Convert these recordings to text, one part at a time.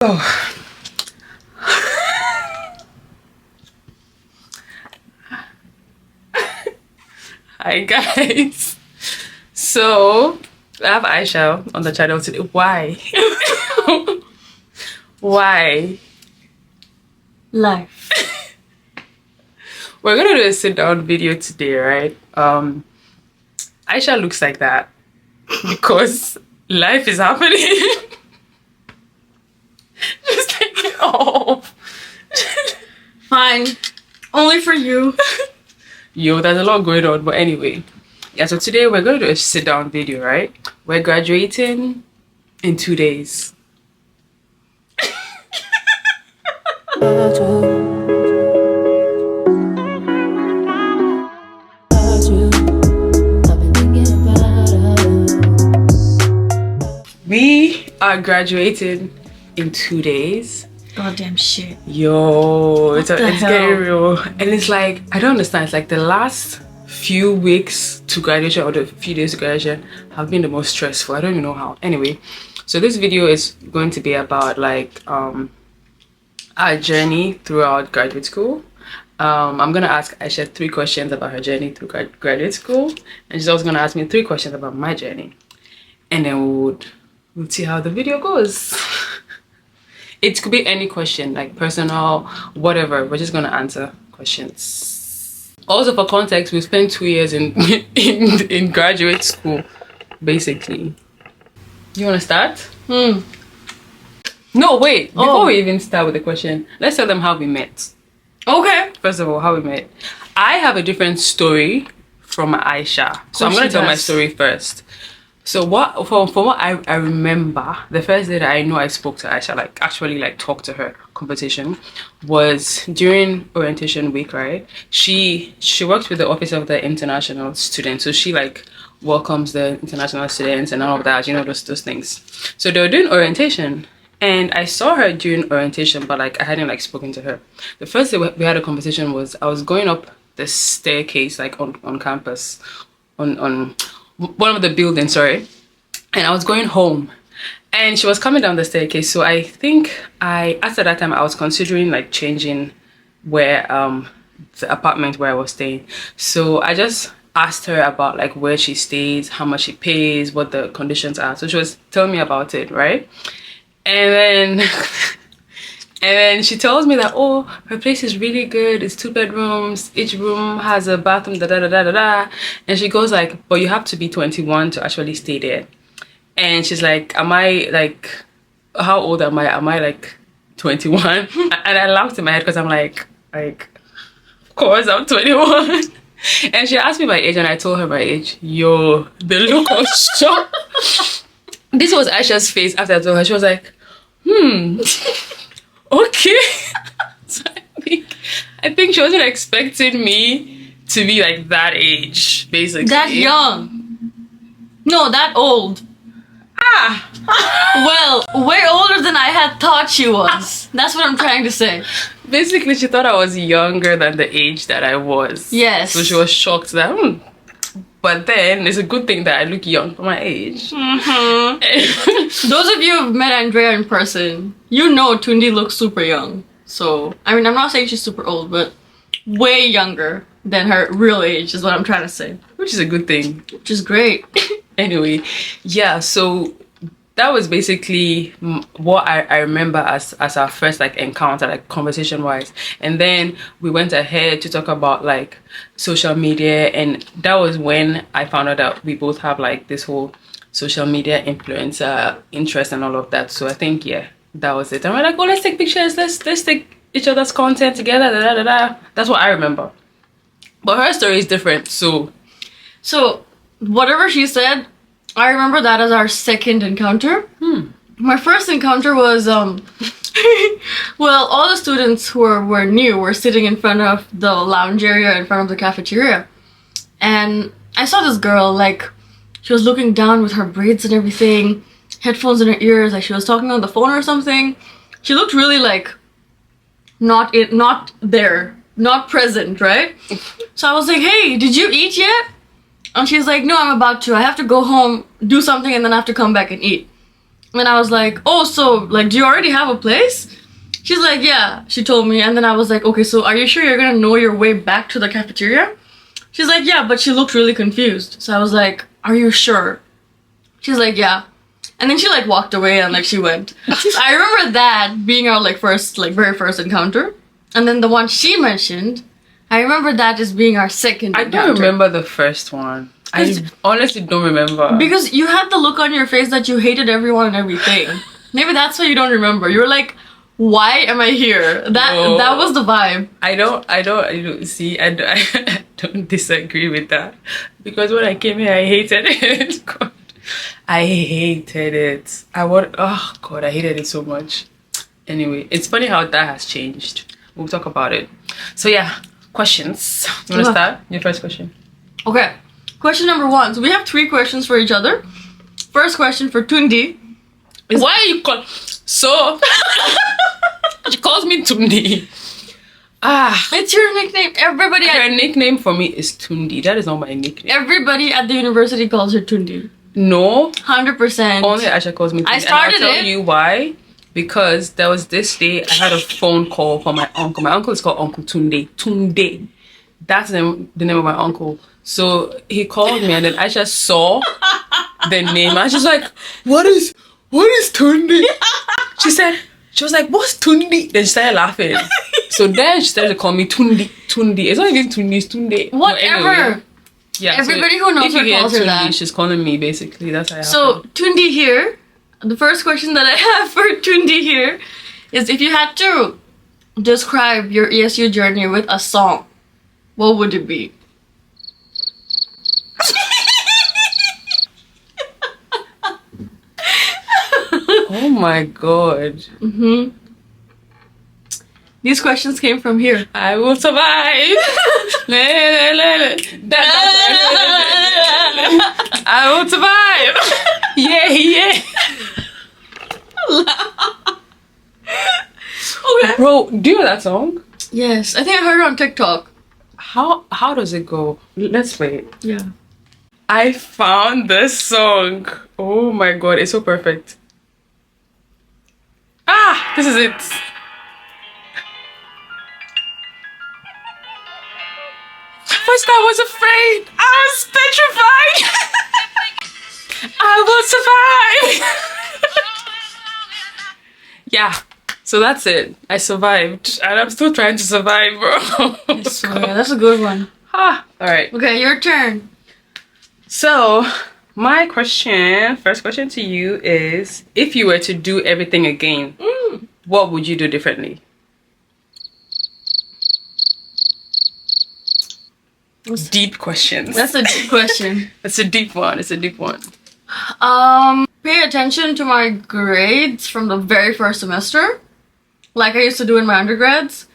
Oh. Hi guys. So I have Ayesha on the channel today. Why? Why? Life. We're gonna do a sit down video today, right? Ayesha looks like that because life is happening. Just take it off. Fine. Only for you. Yo, there's a lot going on, but anyway. Yeah, so today we're gonna do a sit down video, right? We're graduating in 2 days. We are graduating in 2 days. Goddamn shit. Yo, it's getting hell? real. And it's like, I don't understand. It's like the last few weeks to graduation or the few days to graduation have been the most stressful. I don't even know how. Anyway, so this video is going to be about like our journey throughout graduate school. I'm gonna ask Ayesha 3 questions about her journey through graduate school, and she's also gonna ask me 3 questions about my journey, and then we'll see how the video goes. It could be any question, like personal, whatever. We're just gonna answer questions. Also, for context, we spent 2 years in graduate school, basically. You wanna start? No, wait. Before we even start with the question, let's tell them how we met. Okay. First of all, how we met. I have a different story from Ayesha, so I'm gonna tell my story first. So from what I remember, the first day that I know I spoke to Ayesha, like actually like talked to her, conversation, was during orientation week, right? She works with the office of the international student, so she like welcomes the international students and all of that, you know, those things. So they were doing orientation, and I saw her during orientation, but like I hadn't like spoken to her. The first day we had a conversation was I was going up the staircase like on campus, on one of the buildings, sorry, and I was going home, and she was coming down the staircase. So I think after that time I was considering like changing where the apartment where I was staying. So I just asked her about like where she stays, how much she pays, what the conditions are. So she was telling me about it, right? And then she tells me that, oh, her place is really good. It's 2 bedrooms. Each room has a bathroom, da da da da da da. And she goes like, but you have to be 21 to actually stay there. And she's like, am I like, how old am I? Am I like 21? And I laughed in my head because I'm like, of course I'm 21. And she asked me my age, and I told her my age. Yo, the look of shock. This was Ayesha's face after I told her. She was like, okay. So I think she wasn't expecting me to be like that age, basically. That young. No, that old. Well, way older than I had thought she was. That's what I'm trying to say. Basically, she thought I was younger than the age that I was. Yes. So she was shocked that, But then it's a good thing that I look young for my age. Those of you who've met Andrea in person, you know Tundi looks super young. So, I mean, I'm not saying she's super old, but way younger than her real age is what I'm trying to say. Which is a good thing. Which is great. Anyway, yeah, so that was basically what I remember as our first like encounter, like conversation wise. And then we went ahead to talk about like social media, and that was when I found out that we both have like this whole social media influencer interest and all of that. So I think, yeah, that was it. And we're like, oh, let's take pictures, let's take each other's content together, da, da, da, da. That's what I remember. But her story is different. So whatever she said, I remember that as our second encounter. My first encounter was well, all the students who were new were sitting in front of the lounge area in front of the cafeteria, and I saw this girl, like she was looking down with her braids and everything, headphones in her ears, like she was talking on the phone or something. She looked really like not there, not present, right? So I was like, hey, did you eat yet? And she's like, no, I'm about to. I have to go home, do something, and then I have to come back and eat. And I was like, oh, so, like, do you already have a place? She's like, yeah, she told me. And then I was like, okay, so are you sure you're gonna know your way back to the cafeteria? She's like, yeah, but she looked really confused. So I was like, are you sure? She's like, yeah. And then she, like, walked away and, like, she went. I remember that being our, like, very first encounter. And then the one she mentioned, I remember that as being our second encounter. I don't remember the first one. I honestly don't remember. Because you had the look on your face that you hated everyone and everything. Maybe that's why you don't remember. You were like, why am I here? That was the vibe. I don't see, I don't disagree with that. Because when I came here, I hated it. God. I hated it. Oh God, I hated it so much. Anyway, it's funny how that has changed. We'll talk about it. So yeah, questions. You want to start? Your first question. Okay. Question number 1. So we have 3 questions for each other. First question for Tundi is... Why are you call... So... She calls me Tundi. It's your nickname. Everybody... Her nickname for me is Tundi. That is not my nickname. Everybody at the university calls her Tundi. No. 100%. Only Ayesha calls me Tundi. I started and I'll tell you why. Because there was this day I had a phone call from my uncle. My uncle is called Uncle Tunde. Tunde. That's the name of my uncle. So he called me and then I just saw the name. I was just like, what is Tunde? She was like, what's Tunde? Then she started laughing. So then she started to call me Tunde. It's not even Tunde, it's Tunde. Whatever. Anyway, yeah, everybody who knows her calls her that. She's calling me basically. That's how it So happened. Tundi here, the first question that I have for Tundi here is if you had to describe your ESU journey with a song, what would it be? Oh my God. Mm-hmm. These questions came from here. I will survive. I will survive. Yeah. Okay. Bro, do you know that song? Yes, I think I heard it on TikTok. How does it go? Let's play it. Yeah. I found this song. Oh my God, it's so perfect. This is it. First I was afraid. I was petrified. I will survive. Yeah. So that's it. I survived. And I'm still trying to survive, bro. I swear, that's a good one. Alright. Okay, your turn. So, my first question to you is, if you were to do everything again, what would you do differently? Deep questions. That's a deep question. It's a deep one. Pay attention to my grades from the very first semester, like I used to do in my undergrads.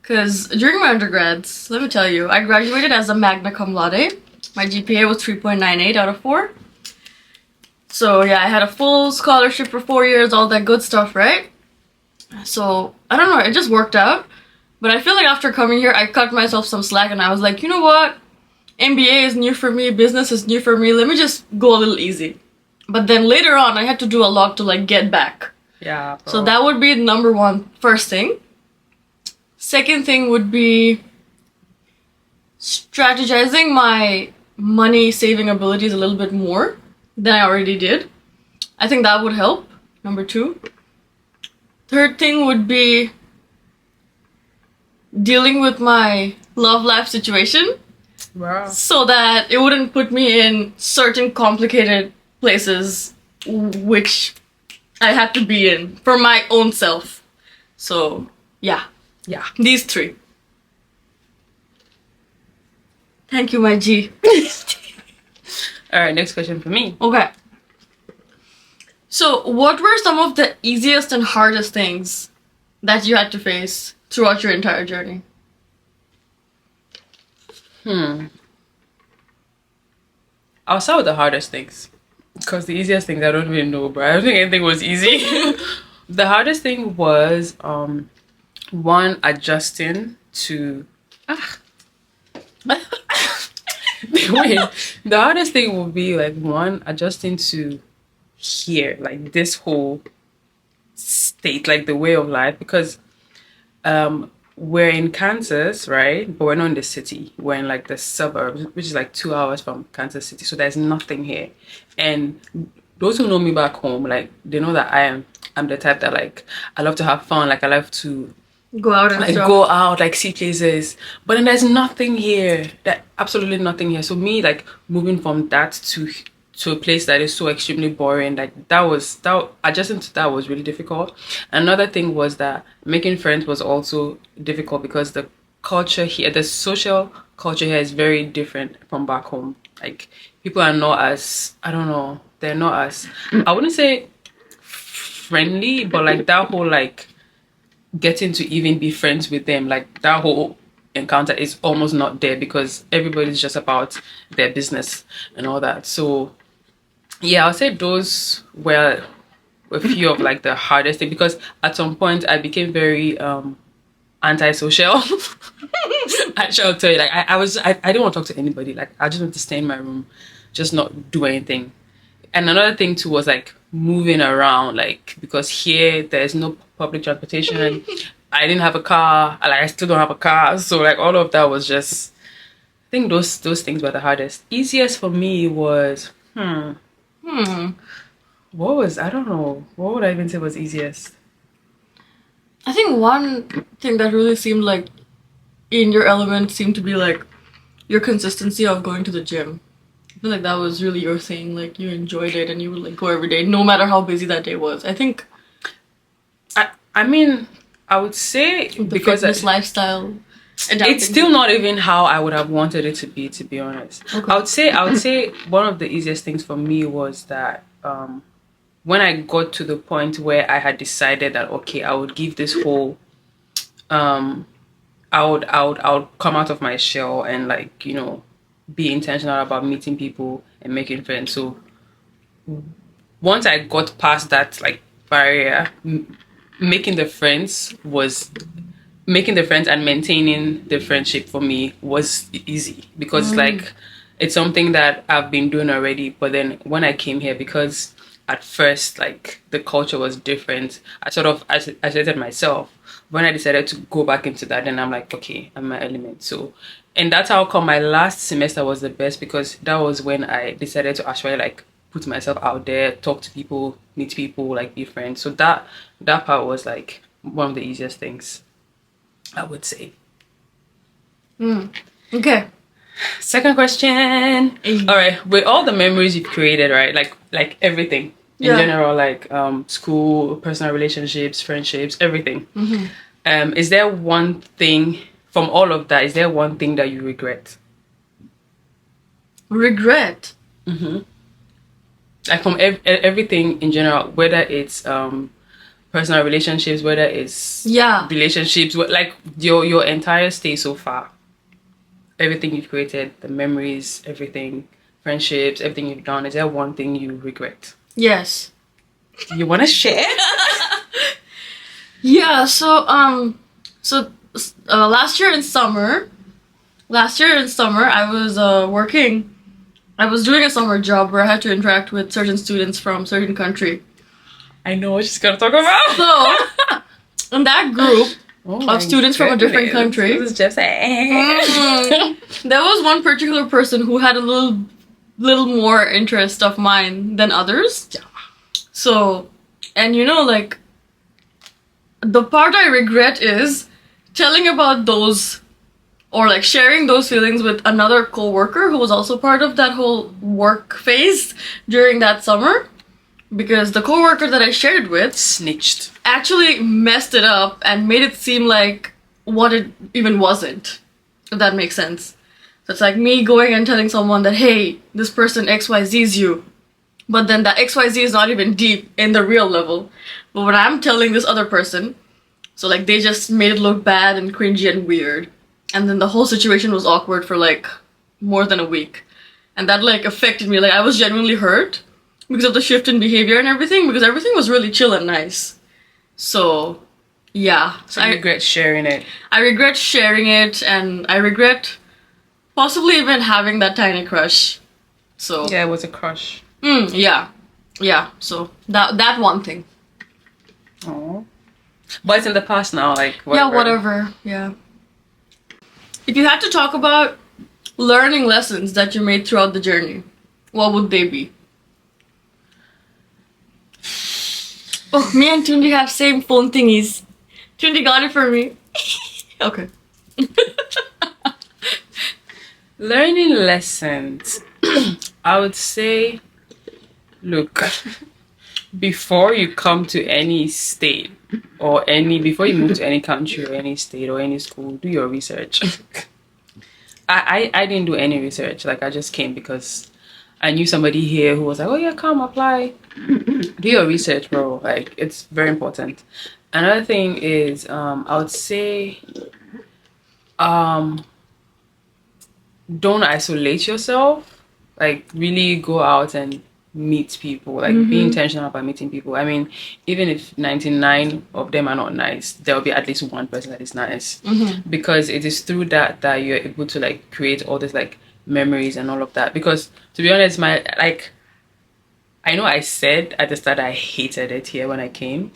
Because during my undergrads, let me tell you, I graduated as a magna cum laude. My GPA was 3.98 out of 4. So yeah, I had a full scholarship for 4 years, all that good stuff, right? So, I don't know, it just worked out. But I feel like after coming here, I cut myself some slack and I was like, you know what? MBA is new for me, business is new for me, let me just go a little easy. But then later on, I had to do a lot to like get back. Yeah. Bro. So that would be number 1, first thing. Second thing would be strategizing my money saving abilities a little bit more than I already did. I think that would help. Number 2. Third thing would be dealing with my love life situation. Wow. So that it wouldn't put me in certain complicated places which I had to be in for my own self. So, yeah. These 3. Thank you, my G. Alright, next question for me. Okay. So, what were some of the easiest and hardest things that you had to face throughout your entire journey? I'll start with the hardest things. Because the easiest things I don't even know, bro. I don't think anything was easy. The hardest thing was one, adjusting to Wait, the hardest thing would be like one, adjusting to here, like this whole state, like the way of life, because we're in Kansas, right? But we're not in the city. We're in like the suburbs, which is like 2 hours from Kansas City. So there's nothing here. And those who know me back home, like they know that I'm the type that like I love to have fun. Like I love to go out and like stuff. go out, like see places. But then there's nothing here. That absolutely nothing here. So me like moving from that to a place that is so extremely boring, like that adjusting to that was really difficult. Another thing was that making friends was also difficult because the culture here, the social culture here is very different from back home. Like people are not as, I don't know, they're not as, I wouldn't say friendly, but like that whole like getting to even be friends with them, like that whole encounter is almost not there because everybody's just about their business and all that. So yeah, I'll say those were a few of like the hardest thing, because at some point I became very antisocial. I shall tell you, like I didn't want to talk to anybody. Like I just want to stay in my room, just not do anything. And another thing too was like moving around, like because here there's no public transportation. I didn't have a car. Like I still don't have a car. So like all of that was just, I think those things were the hardest. Easiest for me was what was, I don't know, what would I even say was easiest? I think one thing that really seemed like in your element seemed to be like your consistency of going to the gym. I feel like that was really your thing. Like you enjoyed it and you would like go every day, no matter how busy that day was. I think. I mean, I would say the because fitness lifestyle. It's still not even how I would have wanted it to be honest. Okay. I would say one of the easiest things for me was that when I got to the point where I had decided that okay, I would give this whole I would come out of my shell and like, you know, be intentional about meeting people and making friends. So once I got past that like barrier, making the friends and maintaining the friendship for me was easy because like it's something that I've been doing already. But then when I came here, because at first like the culture was different, I sort of isolated myself. When I decided to go back into that, then I'm like, okay, I'm my element. So, and that's how come my last semester was the best, because that was when I decided to actually like put myself out there, talk to people, meet people, like be friends. So that part was like one of the easiest things, I would say. Okay. Second question. All right, with all the memories you've created, right? Like everything in general, like school, personal relationships, friendships, everything. Is there one thing from all of that? Is there one thing that you regret? Regret? Like from everything in general, whether it's personal relationships, whether it's relationships, like your entire stay so far, everything you've created, the memories, everything, friendships, everything you've done, is there one thing you regret? Yes. You want to share? Yeah, so last year in summer I was working. I was doing a summer job where I had to interact with certain students from certain country. I know what she's gonna talk about. So in that group of students from a different country, this is just there was one particular person who had a little more interest of mine than others. So, and you know, like, the part I regret is telling about those, or like sharing those feelings with another co-worker who was also part of that whole work phase during that summer, because the co-worker that I shared it with snitched, actually messed it up and made it seem like what it even wasn't, if that makes sense. So it's like me going and telling someone that, hey, this person XYZ's you, but then that XYZ is not even deep in the real level. But when I'm telling this other person, so like they just made it look bad and cringy and weird. And then the whole situation was awkward for like more than a week. And that like affected me. Like I was genuinely hurt because of the shift in behavior and everything, because everything was really chill and nice. So yeah. So I regret sharing it. I regret sharing it, and I regret possibly even having that tiny crush. So yeah, it was a crush. Yeah. yeah, so that one thing. Oh, but it's in the past now. Like Yeah, whatever. Yeah. If you had to talk about learning lessons that you made throughout the journey, what would they be? Oh, me and Tundi have same phone thingies. Tundi got it for me. Okay. Learning lessons. I would say, look, before you come to any state before you move to any country or any state or any school, do your research. I didn't do any research. Like, I just came because I knew somebody here who was like, oh yeah, come apply. Do your research, bro. Like, it's very important. Another thing is, I would say, don't isolate yourself. Like, really go out and meet people. Like, be intentional about meeting people. I mean, even if 99 of them are not nice, there will be at least one person that is nice, because it is through that you're able to like create all this like memories and all of that. Because to be honest, I know I said at the start I hated it here when I came,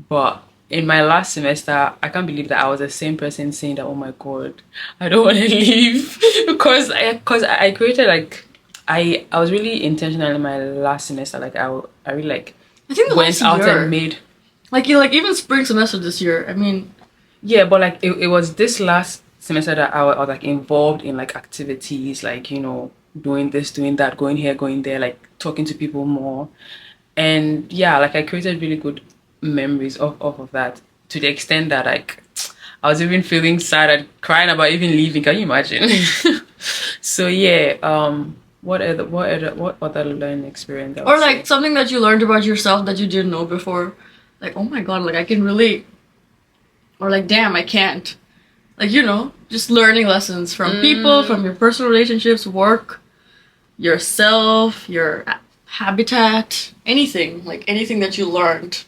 but in my last semester, I can't believe that I was the same person saying that, oh my god, I don't want to leave. because I created like, I was really intentional in my last semester. Like, I really like, I think the went last out year, and made, like even spring semester this year. I mean, yeah, but like it was this last semester that I was like involved in like activities, like, you know, doing this, doing that, going here, going there, like talking to people more. And yeah, like I created really good memories off of that, to the extent that like I was even feeling sad and crying about even leaving. Can you imagine? So yeah, what other learning experience I would or like say? something that you learned about yourself that you didn't know before. Like, oh my god, like I can relate. Or like, damn, I can't. Like, you know, just learning lessons from people, from your personal relationships, work, yourself, your habitat, anything. Like anything that you learned.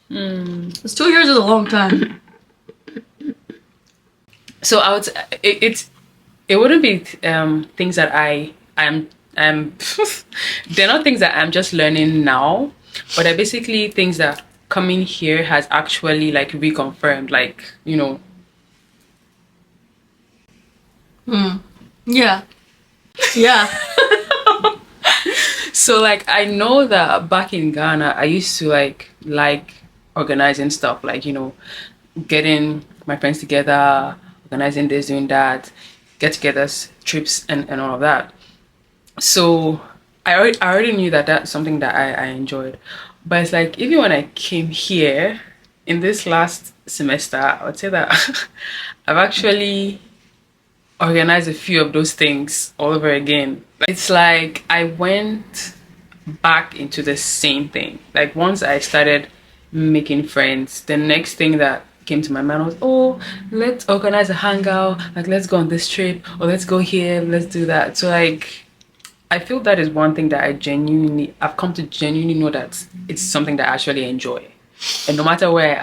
Because 2 years is a long time. So I would say it wouldn't be things that I'm they're not things that I'm just learning now, but they're basically things that coming here has actually like reconfirmed, like, you know. Yeah. Yeah. So like, I know that back in Ghana I used to like organizing stuff, like, you know, getting my friends together, organizing this, doing that, get-togethers, trips, and all of that. So I already knew that that's something that I enjoyed. But it's like, even when I came here in this last semester, I would say that I've actually organized a few of those things all over again. It's like I went back into the same thing. Like, once I started making friends, the next thing that came to my mind was, oh, let's organize a hangout, like let's go on this trip, or let's go here, let's do that. So like, I feel that is one thing that I've come to genuinely know that it's something that I actually enjoy. And no matter where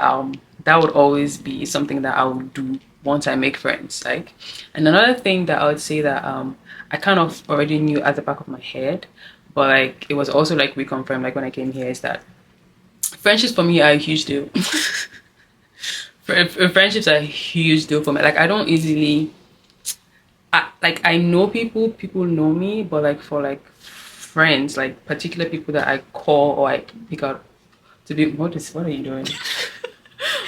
that would always be something that I would do once I make friends. Like, and another thing that I would say that I kind of already knew at the back of my head, but like it was also like reconfirmed like when I came here, is that friendships for me are a huge deal. Friendships are a huge deal for me. Like, I don't easily, I know people know me, but like for like friends, like particular people that I call or I pick out to be, what are you doing?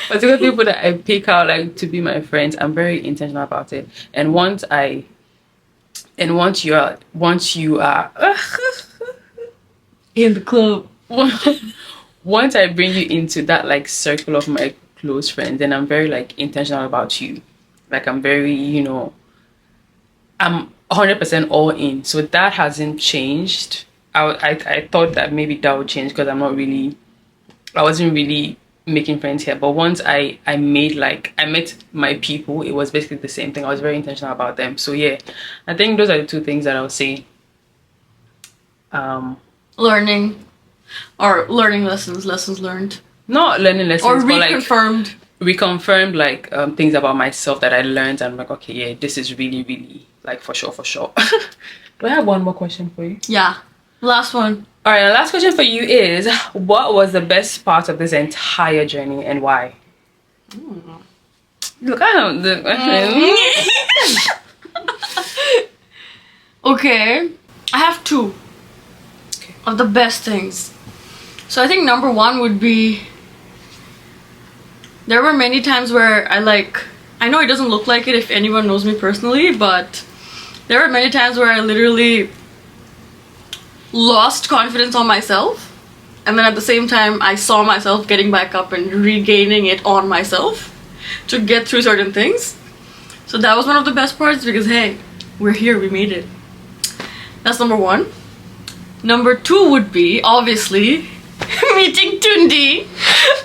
Particular people that I pick out like to be my friends, I'm very intentional about it. And once you are In the club. once I bring you into that like circle of my close friends, then I'm very like intentional about you. Like, I'm very, you know, I'm 100% all in. So that hasn't changed. I thought that maybe that would change because I wasn't really making friends here. But once I met my people, it was basically the same thing. I was very intentional about them. So yeah, I think those are the two things that I would say. Learning lessons learned. Not learning lessons, Or but like reconfirmed. like things about myself that I learned, and I'm like, okay, yeah, this is really, really like for sure. Do I have one more question for you? Yeah. Last one. All right, the last question for you is, what was the best part of this entire journey and why? Look, I don't do. Okay, I have two of the best things. So I think number one would be, there were many times where I know it doesn't look like it if anyone knows me personally, but there were many times where I literally lost confidence on myself, and then at the same time I saw myself getting back up and regaining it on myself to get through certain things. So that was one of the best parts, because hey, we're here, we made it. That's number one. Number two would be, obviously, meeting Tundi,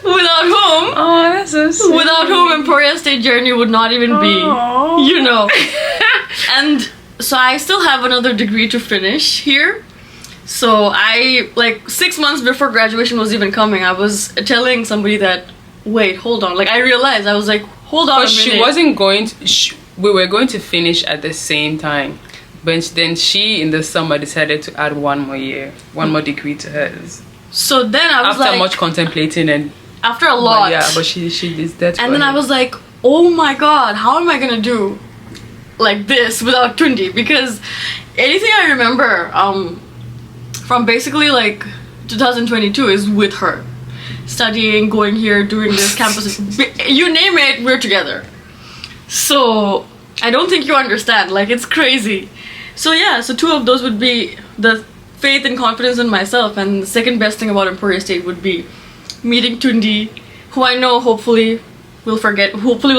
without whom, Oh, that's so sweet. without whom Emporia State Journey would not even be, Aw. you know. And so I still have another degree to finish here. So I, 6 months before graduation was even coming, I was telling somebody that, wait, hold on. I realized, I was like, hold on a minute. She wasn't going to, we were going to finish at the same time. But then she, in the summer, decided to add one more year, one more degree to hers. So then I was After much contemplating and... after a lot. But yeah, but she is dead. And then I was like, oh my god, how am I gonna do this without Tundi? Because anything I remember from basically 2022 is with her. Studying, going here, doing this, campus, you name it, we're together. So I don't think you understand, it's crazy. So yeah, so two of those would be the faith and confidence in myself, and the second best thing about Emporia State would be meeting Tundi, who I know hopefully will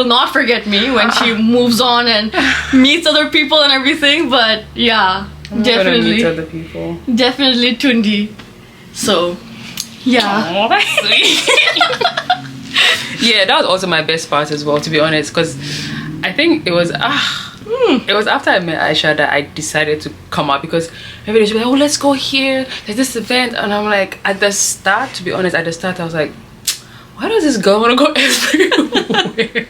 not forget me when she moves on and meets other people and everything. But yeah, I'm definitely meet other people. Definitely Tundi. So yeah. Oh, that's sweet. Yeah, that was also my best part as well, to be honest, because I think it was after I met Ayesha that I decided to come out, because everybody was like, oh, let's go here, there's this event, and I'm like, at the start, to be honest, I was like, why does this girl want to go everywhere?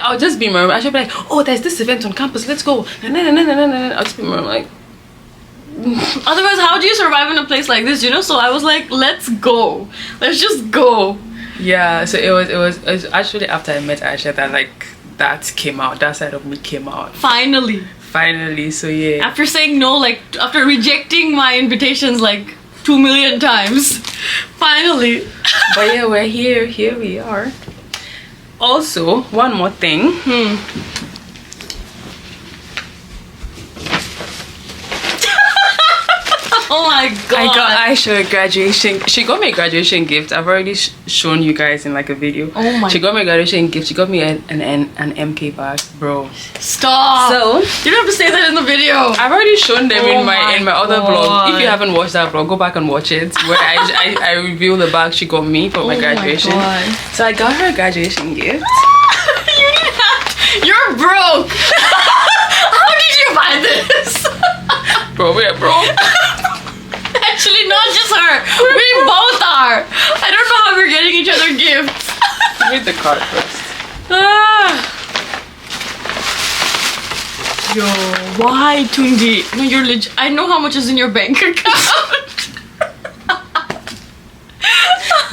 I'll just be murmuring. I should be like, oh, there's this event on campus, let's go. I'll just be murmuring otherwise, how do you survive in a place like this, So I was like, let's go, let's just go. Yeah, so it was actually after I met Ayesha that that came out, that side of me came out Finally, so yeah, after saying no, after rejecting my invitations 2 million times, finally. but yeah, we're here we are. Also, one more thing. Oh my god, I got Ayesha a graduation. She got me a graduation gift. I've already shown you guys in a video. Oh my. She got me a graduation gift. She got me an MK bag, bro. Stop. So you don't have to say that in the video. I've already shown them in my other God. vlog. If you haven't watched that vlog, go back and watch it, where I reveal the bag she got me for my graduation. My God. So I got her a graduation gift. You didn't have to. You're broke. How did you buy this? Bro, we're broke. Actually, not just her. We both are. I don't know how we're getting each other gifts. Read the card first. Yo, why Tundi? No, you're legit. I know how much is in your bank account.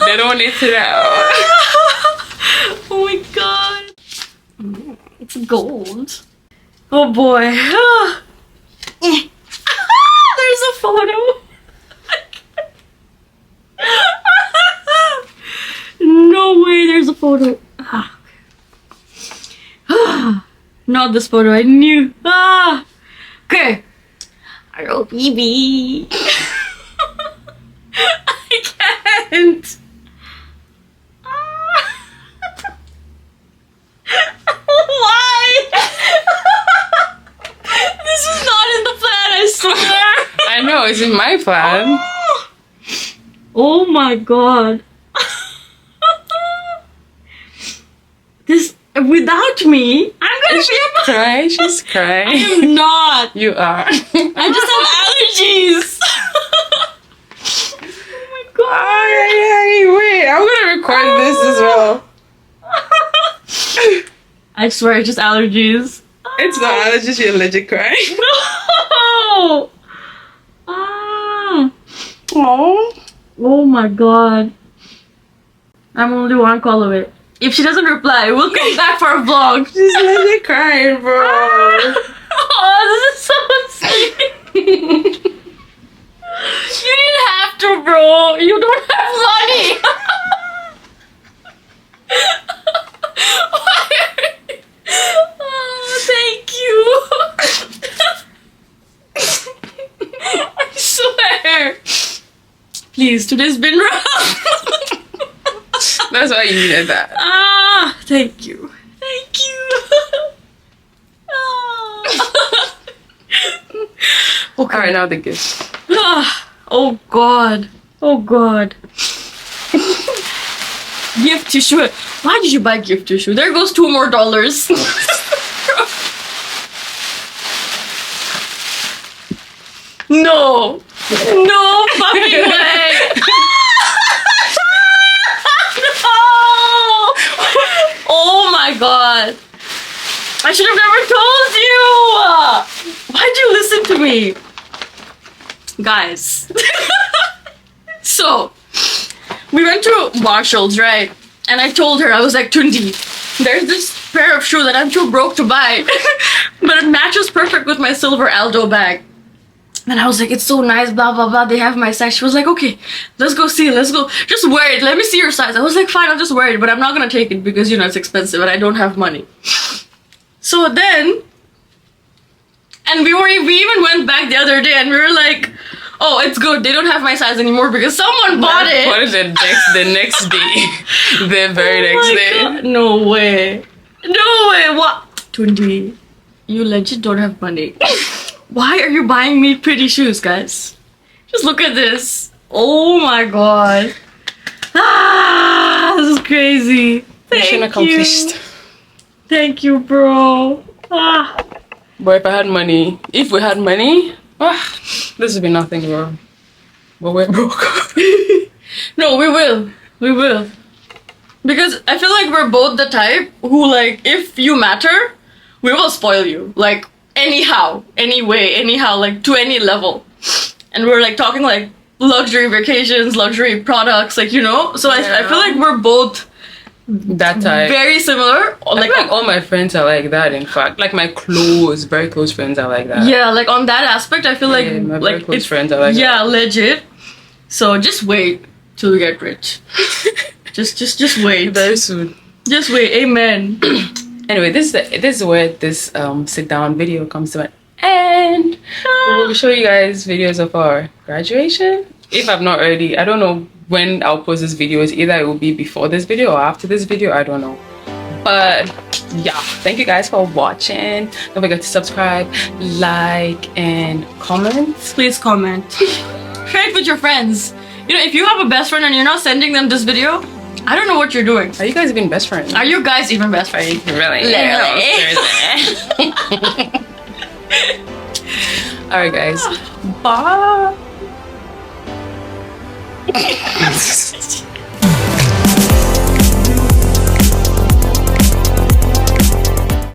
They don't need to know. Oh my god. It's gold. Oh boy. There's a photo. No way, there's a photo. Not this photo, I knew. Okay. Hello, baby. I can't. Why? This is not in the plan, I swear. I know, it's in my plan. Oh my god. This, without me, I'm gonna be able. Cry, she's crying. I am not. You are. I just have allergies. Oh my god. Wait, I'm gonna record this as well. I swear, it's just allergies. It's not allergies, you're allergic crying. No. small. Oh my god. I'm only one call away. If she doesn't reply, we'll come back for a vlog. She's literally crying, bro. Oh, this is so sweet. You didn't have to, bro. You don't have money. Why are you... Oh, thank you. I swear. Please, today's been rough. That's why you needed that. Ah, thank you. Thank you. Ah. Okay. Alright, now the gift. Oh god. Oh god. Gift tissue. Why did you buy gift tissue? There goes $2 more. No. No fucking way. No. Oh my god. I should have never told you. Why'd you listen to me? Guys. So, we went to Marshall's, right? And I told her, I was like, Tundi, there's this pair of shoes that I'm too broke to buy. But it matches perfect with my silver Aldo bag. And I was like, it's so nice, blah, blah, blah. They have my size. She was like, okay, let's go see. Let's go. Just wear it. Let me see your size. I was like, fine, I'll just wear it. But I'm not going to take it because, you know, it's expensive and I don't have money. So then, and we even went back the other day and we were like, oh, it's good. They don't have my size anymore because someone bought it. What is the next day? The very next day. God. No way. No way. What? Tundi, you legit don't have money. Why are you buying me pretty shoes, guys? Just look at this. Oh my god. Ah, this is crazy. Mission accomplished. Thank you, bro. Ah. But if we had money, this would be nothing, bro. But we're broke. No, we will. We will. Because I feel like we're both the type who, like, if you matter, we will spoil you. Like, anyhow, anyway, anyhow, like, to any level. And we're, like, talking, like, luxury vacations, luxury products, like, you know? So I feel like we're both that type. very similar. Like all my friends are like that, in fact. Like my very close friends are like that. Yeah, like on that aspect, I feel like my like very close friends are like that. Yeah, legit. So just wait till we get rich. just wait. Very soon. Just wait. Amen. Anyway, this is where this sit down video comes to an end. We'll show you guys videos of our graduation. If I've not already, I don't know when I'll post this video. Either it will be before this video or after this video, I don't know. But yeah, thank you guys for watching. Don't forget to subscribe, like, and comment. Please comment. Share it with your friends. You know, if you have a best friend and you're not sending them this video, I don't know what you're doing. Are you guys even best friends? Are you guys even best friends? Really? Alright guys, bye.